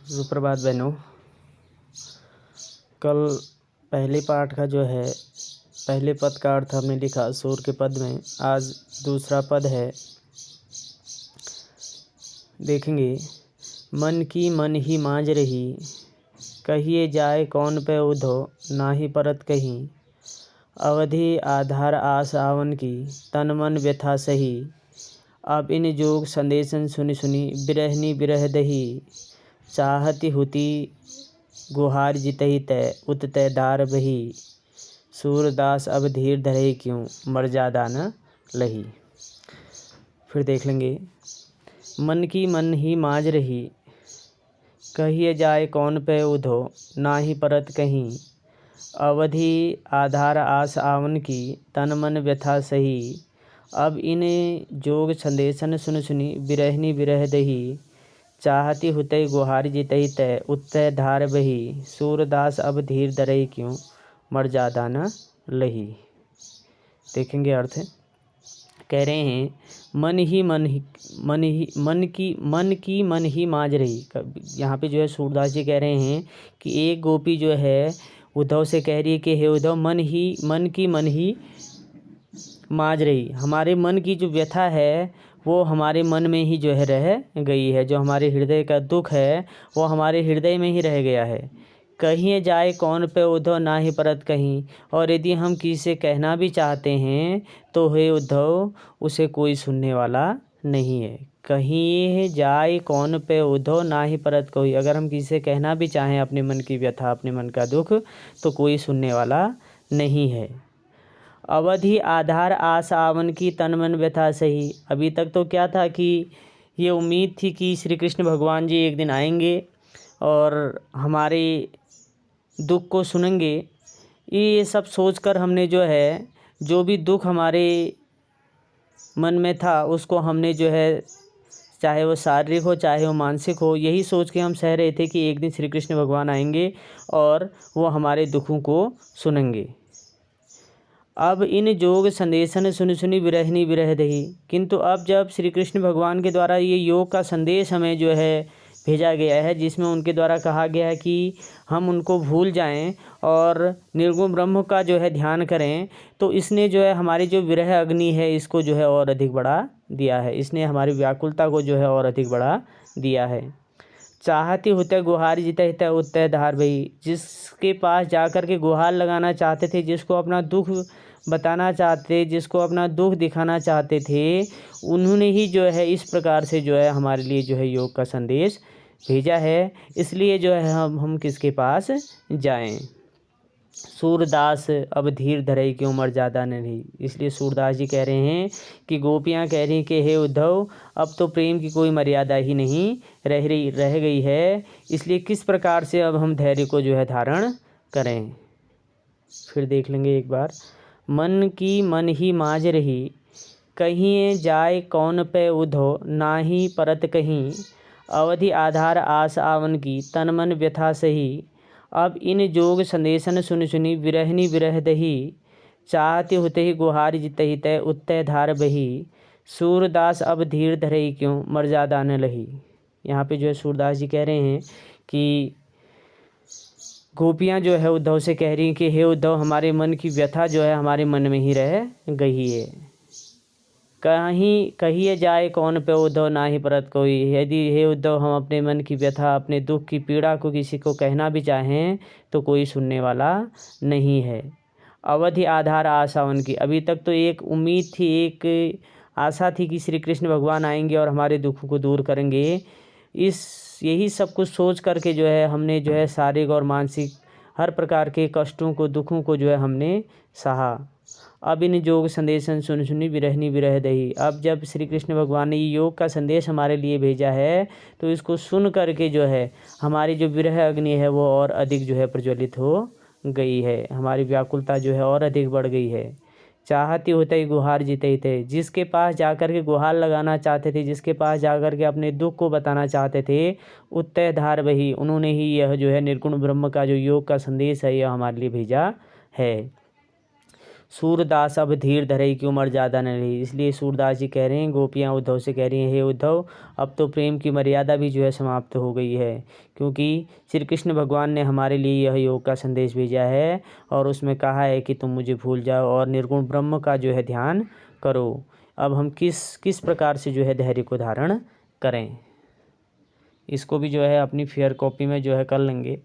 सुप्रभात बहनों। कल पहले पाठ का जो है पहले पद का अर्थ हमने लिखा सूर के पद में। आज दूसरा पद है, देखेंगे। मन की मन ही मांझ रही, कहिए जाए कौन पे उधो, नाही परत कहीं। अवधि आधार आस आवन की, तन मन व्यथा सही। अब इन जोग संदेशन सुनि सुनी, बिरहनी बिरह दही। चाहती हुती गुहार जितहि तय, उत तय दार बही। सूरदास अब धीर धरे क्यों, मर्यादा न लही। फिर देख लेंगे। मन की मन ही मांझ रही, कहिए जाए कौन पे उधो, नाही परत कहीं। अवधि आधार आस आवन की, तन मन व्यथा सही। अब इन जोग संदेशन सुन सुनी, बिरहनी बिरह दही। चाहती हुतै गुहार जितहि तय, उत्तय धार बही। सूरदास अब धीर धरई क्यों, मर्यादा न लही। देखेंगे अर्थ। कह रहे हैं मन की मन ही मांझ रही। यहाँ पे जो है सूरदास जी कह रहे हैं कि एक गोपी जो है उद्धव से कह रही है कि हे उद्धव, मन की मन ही मांझ रही। हमारे मन की जो व्यथा है वो हमारे मन में ही जो है रह गई है। जो हमारे हृदय का दुख है वो हमारे हृदय में ही रह गया है। कहीं जाए कौन पे उद्धव, ना ही परत कहीं। और यदि हम किसी से कहना भी चाहते हैं तो हे उद्धव, उसे कोई सुनने वाला नहीं है। कहीं जाए कौन पे उद्धव, ना ही परत कोई। अगर हम किसी से कहना भी चाहें अपने मन की व्यथा, अपने मन का दुख, तो कोई सुनने वाला नहीं है। अवधि आधार आस आवन की, तन मन व्यथा सही। अभी तक तो क्या था कि ये उम्मीद थी कि श्री कृष्ण भगवान जी एक दिन आएंगे और हमारे दुख को सुनेंगे। ये सब सोचकर हमने जो है जो भी दुख हमारे मन में था उसको हमने जो है, चाहे वो शारीरिक हो चाहे वो मानसिक हो, यही सोच के हम सह रहे थे कि एक दिन श्री कृष्ण भगवान आएंगे और वो हमारे दुखों को सुनेंगे। अब इन जोग संदेशन सुनि सुनी, बिरहनी बिरह दही। किंतु अब जब श्री कृष्ण भगवान के द्वारा ये योग का संदेश हमें जो है भेजा गया है, जिसमें उनके द्वारा कहा गया है कि हम उनको भूल जाएं और निर्गुण ब्रह्म का जो है ध्यान करें, तो इसने जो है हमारी जो विरह अग्नि है इसको जो है और अधिक बढ़ा दिया है। इसने हमारी व्याकुलता को जो है और अधिक बढ़ा दिया है। चाहती होते गुहार जितहि तय, उत्तय धार भई। जिसके पास जाकर के गुहार लगाना चाहते थे, जिसको अपना दुख बताना चाहते, जिसको अपना दुख दिखाना चाहते थे, उन्होंने ही जो है इस प्रकार से जो है हमारे लिए जो है योग का संदेश भेजा है। इसलिए जो है हम किसके पास जाएं। सूरदास अब धीर धरे क्यों, मर्यादा न रही। इसलिए सूरदास जी कह रहे हैं कि गोपियाँ कह रही कि हे उद्धव, अब तो प्रेम की कोई मर्यादा ही नहीं रह गई है। इसलिए किस प्रकार से अब हम धैर्य को जो है धारण करें। फिर देख लेंगे एक बार। मन की मन ही मांझ रही, कहीं जाए कौन पे उधो, ना ही परत कहीं। अवधि आधार आस आवन की, तन मन व्यथा सही। अब इन जोग संदेशन सुनि सुनी, बिरहनी बिरह दही। चाहते होते ही गुहार जितहि तय, उत्तय धार बही। सूरदास अब धीर धरई क्यों, मर्यादा न लही। यहाँ पे जो है सूरदास जी कह रहे हैं कि गोपियाँ जो है उद्धव से कह रही हैं कि हे उद्धव, हमारे मन की व्यथा जो है हमारे मन में ही रह गई है। कहिए जाए कौन पे उद्धव, ना ही परत कोई। यदि हे उद्धव हम अपने मन की व्यथा, अपने दुख की पीड़ा को किसी को कहना भी चाहें तो कोई सुनने वाला नहीं है। अवधि आधार आशा उनकी। अभी तक तो एक उम्मीद थी, एक आशा थी कि श्री कृष्ण भगवान आएंगे और हमारे दुखों को दूर करेंगे। यही सब कुछ सोच करके जो है हमने जो है शारीरिक और मानसिक हर प्रकार के कष्टों को, दुखों को जो है हमने सहा। अब इन योग संदेशन सुन सुनी, बिरहनी बिरह दही। अब जब श्री कृष्ण भगवान ने ये योग का संदेश हमारे लिए भेजा है तो इसको सुन करके जो है हमारी जो विरह अग्नि है वो और अधिक जो है प्रज्वलित हो गई है। हमारी व्याकुलता जो है और अधिक बढ़ गई है। चाहती होते ही गुहार जीते थे। जिसके पास जाकर के गुहार लगाना चाहते थे, जिसके पास जाकर के अपने दुख को बताना चाहते थे, उत्तय धार वही, उन्होंने ही यह जो है निर्गुण ब्रह्म का जो योग का संदेश है यह हमारे लिए भेजा है। सूरदास अब धीर धरे की उम्र ज़्यादा न रही। इसलिए सूरदास जी कह रहे हैं, गोपियाँ उद्धव से कह रही हैं, हे उद्धव अब तो प्रेम की मर्यादा भी जो है समाप्त हो गई है, क्योंकि श्री कृष्ण भगवान ने हमारे लिए यह योग का संदेश भेजा है और उसमें कहा है कि तुम मुझे भूल जाओ और निर्गुण ब्रह्म का जो है ध्यान करो। अब हम किस प्रकार से जो है धैर्य को धारण करें, इसको भी जो है अपनी फेयर कॉपी में जो है कर लेंगे।